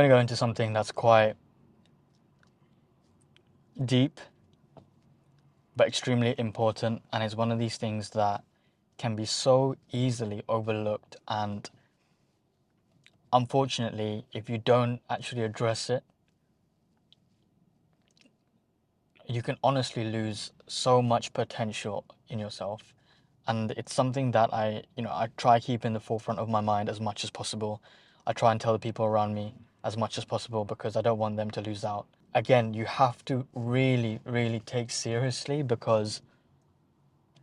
going to go into something that's quite deep, but extremely important, and it's one of these things that can be so easily overlooked. And unfortunately, if you don't actually address it, you can honestly lose so much potential in yourself. And it's something that I try keep in the forefront of my mind as much as possible. I try and tell the people around me as much as possible because I don't want them to lose out. Again, you have to really, really take seriously, because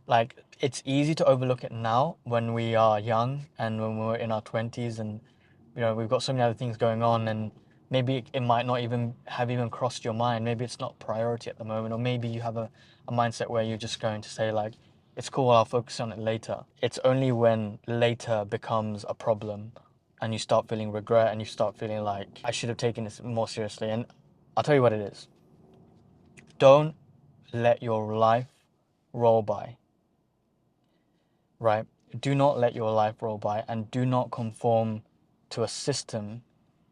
like it's easy to overlook it now when we are young and when we're in our 20s, and we've got so many other things going on, and maybe it might not even crossed your mind. Maybe it's not priority at the moment, or maybe you have a mindset where you're just going to say like, it's cool, I'll focus on it later. It's only when later becomes a problem and you start feeling regret and you start feeling like, I should have taken this more seriously. And I'll tell you what it is. Don't let your life roll by, right? Do not let your life roll by, and do not conform to a system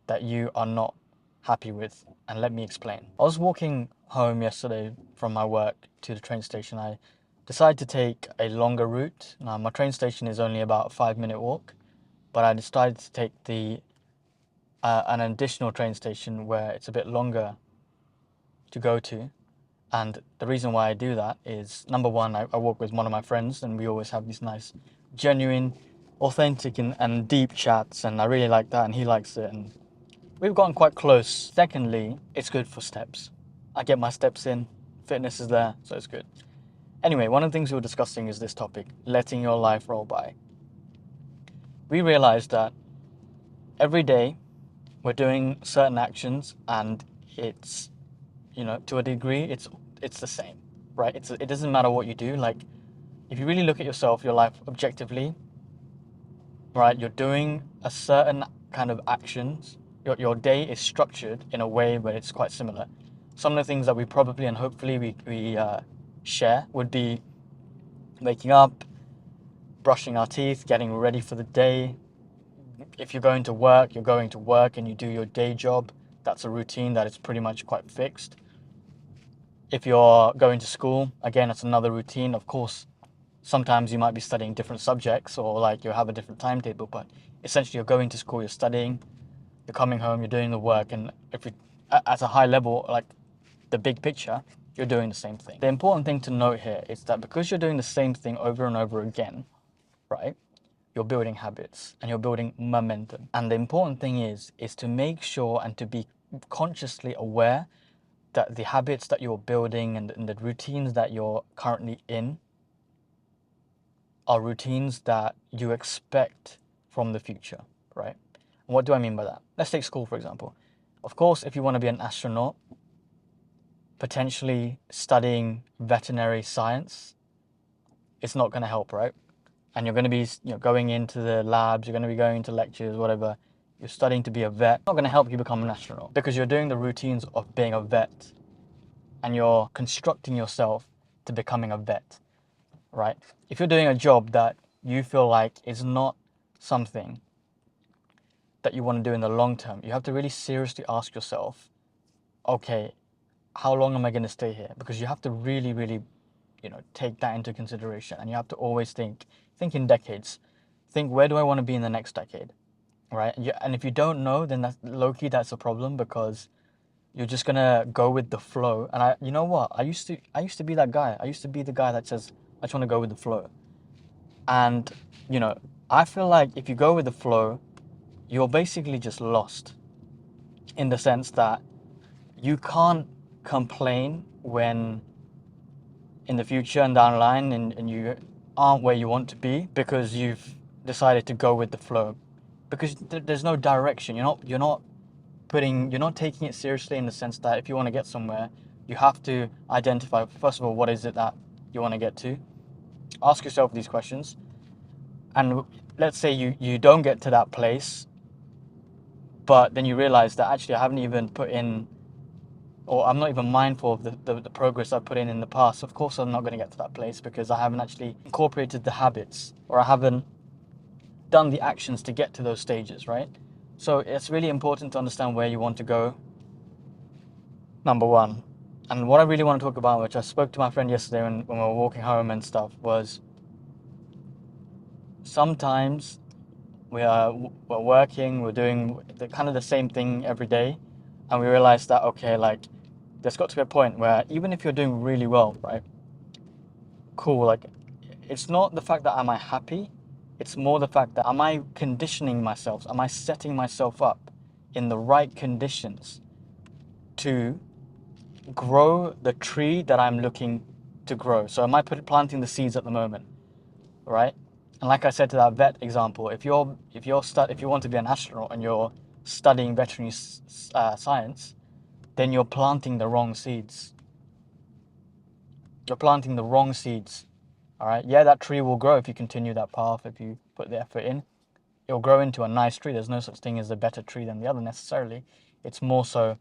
that you are not happy with. And let me explain. I was walking home yesterday from my work to the train station. I decided to take a longer route. Now, my train station is only about a 5-minute walk, but I decided to take an additional train station where it's a bit longer to go to. And the reason why I do that is, number one, I walk with one of my friends, and we always have these nice, genuine, authentic, and deep chats, and I really like that, and he likes it, and we've gotten quite close. Secondly, it's good for steps. I get my steps in, fitness is there, so it's good. Anyway, one of the things we were discussing is this topic, letting your life roll by. We realized that every day we're doing certain actions, and it's, to a degree, it's the same, right? It doesn't matter what you do. Like, if you really look at yourself, your life objectively, right, you're doing a certain kind of actions. Your day is structured in a way where it's quite similar. Some of the things that we probably and hopefully we share would be waking up, brushing our teeth, getting ready for the day. If you're going to work, you're going to work and you do your day job. That's a routine that is pretty much quite fixed. If you're going to school, again, it's another routine. Of course, sometimes you might be studying different subjects, or like you have a different timetable, but essentially you're going to school, you're studying, you're coming home, you're doing the work, and if you, at a high level, like the big picture, you're doing the same thing. The important thing to note here is that because you're doing the same thing over and over again, right, you're building habits and you're building momentum. And the important thing is to make sure and to be consciously aware that the habits that you're building and the routines that you're currently in are routines that you expect from the future, right? And what do I mean by that? Let's take school, for example. Of course, if you want to be an astronaut, potentially studying veterinary science, it's not going to help, right? And you're going to be going into the labs, you're going to be going to lectures, whatever. You're studying to be a vet. It's not going to help you become an astronaut, because you're doing the routines of being a vet and you're constructing yourself to becoming a vet, right? If you're doing a job that you feel like is not something that you want to do in the long term, you have to really seriously ask yourself, okay, how long am I going to stay here? Because you have to really, really, take that into consideration, and you have to always think in decades. Think, where do I want to be in the next decade, right? And if you don't know, then that's low-key, that's a problem, because you're just gonna go with the flow. And you know what? I used to be that guy. I used to be the guy that says, I just want to go with the flow. And, I feel like if you go with the flow, you're basically just lost, in the sense that you can't complain when in the future and down the line and you aren't where you want to be, because you've decided to go with the flow, because there's no direction. You're not taking it seriously, in the sense that if you want to get somewhere, you have to identify, first of all, what is it that you want to get to. Ask yourself these questions, and let's say you don't get to that place, but then you realize that actually I haven't even put in, or I'm not even mindful of the progress I've put in the past. Of course I'm not going to get to that place, because I haven't actually incorporated the habits, or I haven't done the actions to get to those stages, right? So it's really important to understand where you want to go, number one. And what I really want to talk about, which I spoke to my friend yesterday when we were walking home and stuff, was sometimes we're working, we're doing kind of the same thing every day, and we realize that, okay, like there's got to be a point where even if you're doing really well, right? Cool, like it's not the fact that am I happy, it's more the fact that am I conditioning myself, am I setting myself up in the right conditions to grow the tree that I'm looking to grow. So am I planting the seeds at the moment, right? And like I said to that vet example, if you want to be an astronaut and you're studying veterinary science, then you're planting the wrong seeds. You're planting the wrong seeds. All right. Yeah, that tree will grow if you continue that path. If you put the effort in, it'll grow into a nice tree. There's no such thing as a better tree than the other necessarily. It's more so,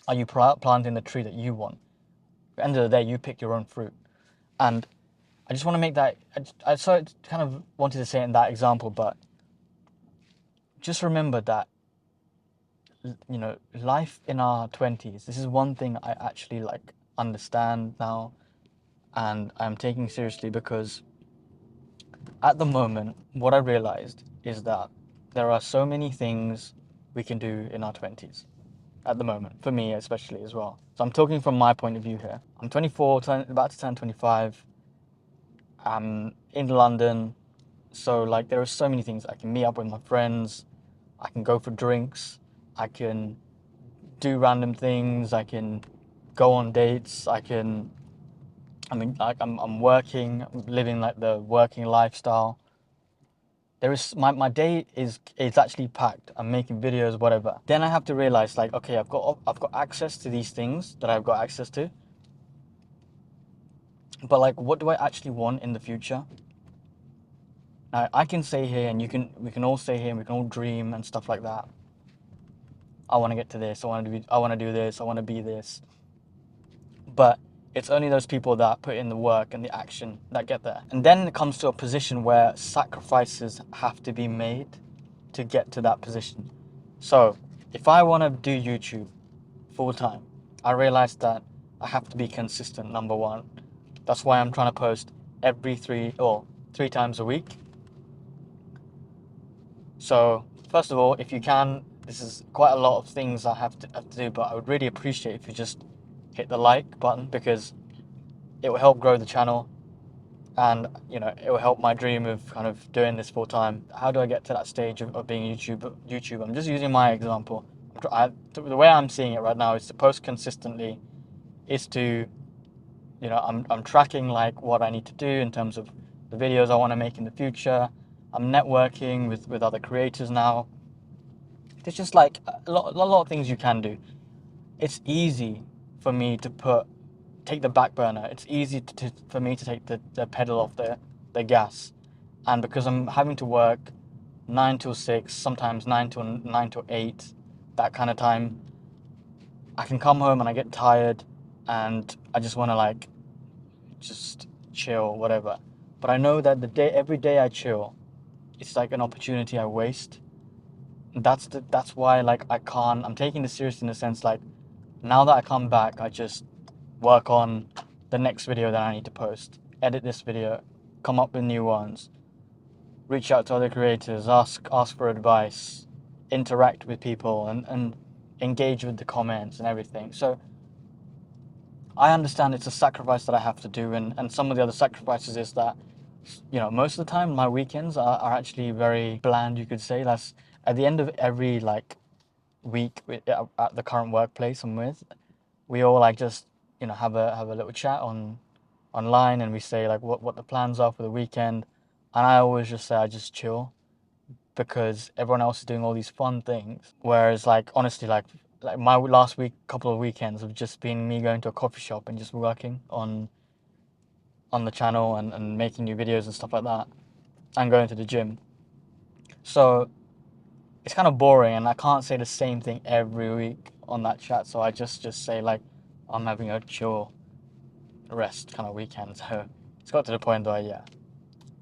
are you planting the tree that you want? At the end of the day, you pick your own fruit. And I just want to make that. I sort of kind of wanted to say it in that example, but just remember that, you know, life in our 20s, this is one thing I actually like understand now, and I'm taking seriously because at the moment, what I realized is that there are so many things we can do in our 20s at the moment, for me especially as well. So I'm talking from my point of view here. I'm 24, about to turn 25. I'm in London, so like there are so many things. I can meet up with my friends, I can go for drinks, I can do random things, I can go on dates, I mean like I'm working, I'm living like the working lifestyle. There is my day is actually packed. I'm making videos, whatever. Then I have to realize like, okay, I've got access to these things that I've got access to. But like what do I actually want in the future? Now I can say here and we can all say here and we can all dream and stuff like that. I want to get to this, I want to do this, I want to be this. But it's only those people that put in the work and the action that get there. And then it comes to a position where sacrifices have to be made to get to that position. So if I want to do YouTube full time, I realize that I have to be consistent, number one. That's why I'm trying to post every three times a week. So first of all, if you can, this is quite a lot of things I have to do, but I would really appreciate if you just hit the like button because it will help grow the channel, and you know it will help my dream of kind of doing this full time. How do I get to that stage of being YouTube? I'm just using my example. The way I'm seeing it right now is to post consistently, is to, you know, I'm tracking like what I need to do in terms of the videos I want to make in the future. I'm networking with other creators now. There's just like a lot of things you can do. It's easy for me to take the back burner. It's easy for me to take the pedal off the gas. And because I'm having to work 9 till 6, sometimes 9 till 8, that kind of time, I can come home and I get tired and I just want to like just chill, whatever. But I know that every day I chill, it's like an opportunity I waste. That's why like I'm taking this seriously in the sense like now that I come back, I just work on the next video that I need to post, edit this video, come up with new ones, reach out to other creators, ask for advice, interact with people, and engage with the comments and everything. So I understand it's a sacrifice that I have to do, and some of the other sacrifices is that, you know, most of the time my weekends are actually very bland, you could say. That's at the end of every like week at the current workplace I'm with, we all like just, you know, have a little chat online, and we say like what the plans are for the weekend, and I always just say I just chill because everyone else is doing all these fun things, whereas like honestly like my last couple of weekends have just been me going to a coffee shop and just working on the channel and making new videos and stuff like that, and going to the gym. So it's kind of boring, and I can't say the same thing every week on that chat, so I just say like I'm having a chill rest kind of weekend. So it's got to the point where, yeah,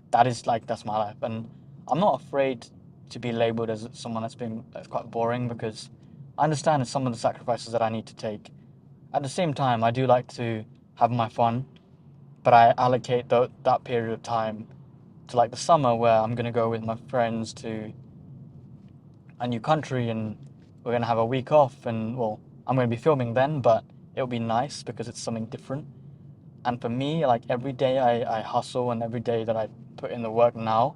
that's my life, and I'm not afraid to be labeled as someone that's quite boring, because I understand some of the sacrifices that I need to take. At the same time, I do like to have my fun, but I allocate that period of time to like the summer, where I'm going to go with my friends to a new country, and we're going to have a week off, and well, I'm going to be filming then, but it'll be nice because it's something different. And for me, like every day I hustle, and every day that I put in the work now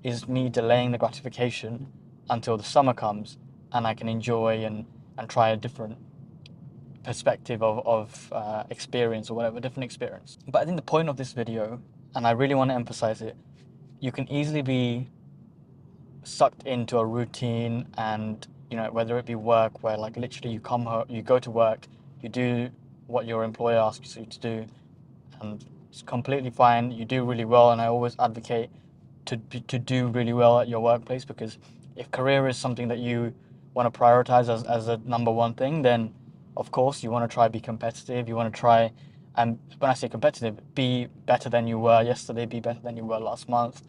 is me delaying the gratification until the summer comes, and I can enjoy and try a different perspective of experience, or whatever, different experience. But I think the point of this video, and I really want to emphasize it, you can easily be sucked into a routine, and whether it be work, where like literally you come home, you go to work, you do what your employer asks you to do, and it's completely fine. You do really well, and I always advocate to do really well at your workplace, because if career is something that you want to prioritize as a number one thing, then of course you want to try be competitive. You want to try, and when I say competitive, be better than you were yesterday, be better than you were last month.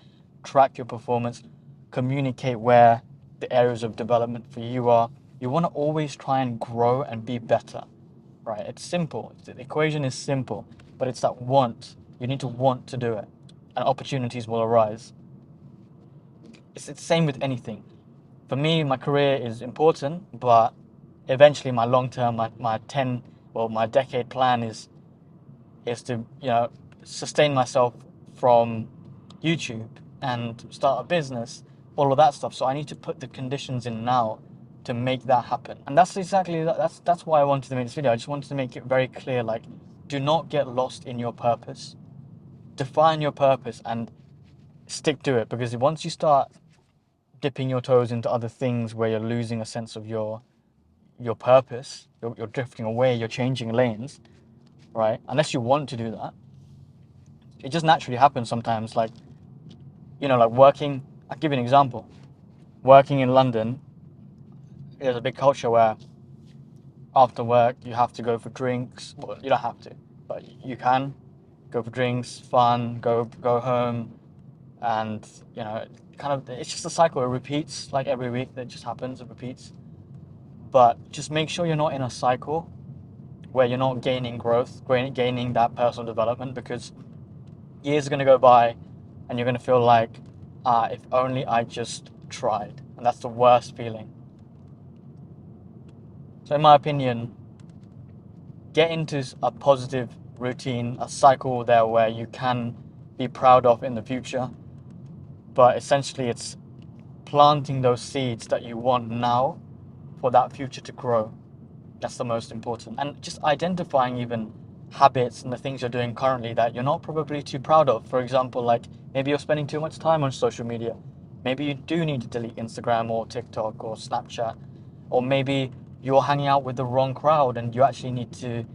Track your performance, communicate where the areas of development for you are. You want to always try and grow and be better, right? It's simple. The equation is simple, but it's that want. You need to want to do it, and opportunities will arise. It's the same with anything. For me, my career is important, but eventually my long term, my decade plan is to sustain myself from YouTube and start a business, all of that stuff. So I need to put the conditions in now to make that happen. And that's why I wanted to make this video. I just wanted to make it very clear, like, do not get lost in your purpose. Define your purpose and stick to it, because once you start dipping your toes into other things where you're losing a sense of your purpose, you're drifting away, you're changing lanes, right? Unless you want to do that, it just naturally happens sometimes. Like, like working, I'll give you an example. Working in London, there's a big culture where after work you have to go for drinks. Well, you don't have to, but you can go for drinks, fun, go home, and kind of it's just a cycle. It repeats like every week. That just happens. It repeats. But just make sure you're not in a cycle where you're not gaining growth, gaining that personal development, because years are going to go by and you're going to feel like, if only I just tried. And that's the worst feeling. So in my opinion, get into a positive routine, a cycle there where you can be proud of in the future. But essentially it's planting those seeds that you want now for that future to grow. That's the most important. And just identifying even habits and the things you're doing currently that you're not probably too proud of. For example, like maybe you're spending too much time on social media. Maybe you do need to delete Instagram or TikTok or Snapchat. Or maybe you're hanging out with the wrong crowd and you actually need to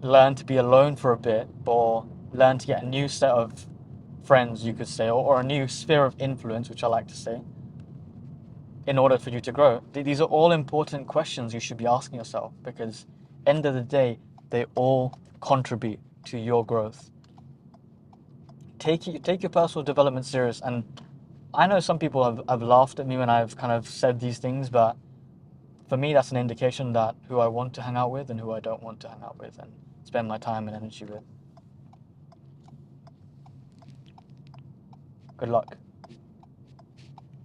learn to be alone for a bit, or learn to get a new set of friends, you could say, or a new sphere of influence, which I like to say, in order for you to grow. These are all important questions you should be asking yourself, because end of the day, they all contribute to your growth. Take your personal development serious. And I know some people have laughed at me when I've kind of said these things, but for me, that's an indication that who I want to hang out with and who I don't want to hang out with and spend my time and energy with. Good luck.